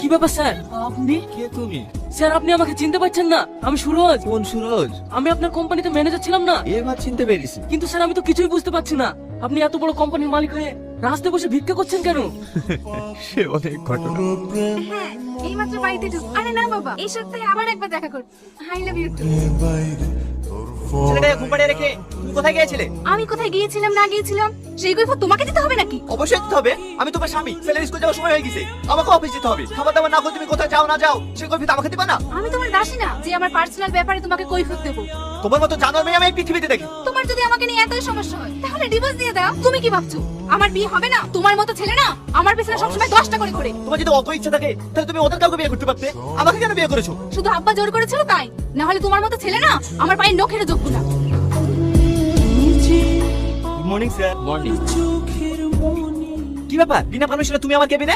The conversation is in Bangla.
কি ব্যাপার স্যার? আপনি কে তুমি? স্যার আপনি আমাকে চিনতে পারছেন না? আমি সুরজ। কোন সুরজ? আমি আপনার কোম্পানিতে ম্যানেজার ছিলাম না? এবার চিনতে পেরেছি। কিন্তু স্যার আমি তো কিছুই বুঝতে পারছি না, আপনি এত বড় কোম্পানির মালিক হয়ে রাস্তায় বসে ভিক্ষা করছেন কেন? সে অনেক ঘটনা। হ্যাঁ এইমাত্র বাড়িতে ঢুক। আরে না বাবা, এই সপ্তাহে আবার একবার দেখা কর। I love you too. ছেলেটাকে ঘুম পাড়িয়ে রেখে তুমি কোথায় গিয়েছিলে? আমি কোথায় গিয়েছিলাম না গিয়েছিলাম সেই কৈফিয়ত তোমাকে দিতে হবে নাকি? অবশ্যই দিতে হবে। আমি তোমার স্বামী, ছেলের স্কুল যাওয়ার সময় হয়ে গেছে, আমাকে অফিস যেতে হবে। খাবার দাবার না করে তুমি কোথায় যাও না যাও সে কৈফিয়ত আমাকে দিবা না? আমি তোমার দাসী না যে আমার পার্সোনাল ব্যাপারে তোমাকে কৈফিয়ত দেব। তোমার মতো জানোয়ার মেয়ে আমি এই পৃথিবীতে দেখি। তোমার যদি আমাকে নিয়ে এতই সমস্যা হয় তাহলে ডিভোর্স দিয়ে দাও। তুমি কি ভাবছো আমার বিয়ে হবে না? তোমার মতো ছেলে না আমার পিছনে সবসময় 10টা করে ঘোরে। তোমার যদি অত ইচ্ছা থাকে তাহলে তুমি ওদের কাউকে বিয়ে করতে পারতে, আমাকে কেন বিয়ে করেছো? শুধু আব্বা জোর করেছিল তাই, না হলে তোমার মতো ছেলে না আমার পায়ের নখের যোগ্য না। Good morning sir. মর্নিং। কি ব্যাপার, বিনা পারমিশনে তুমি আমার কেবিনে?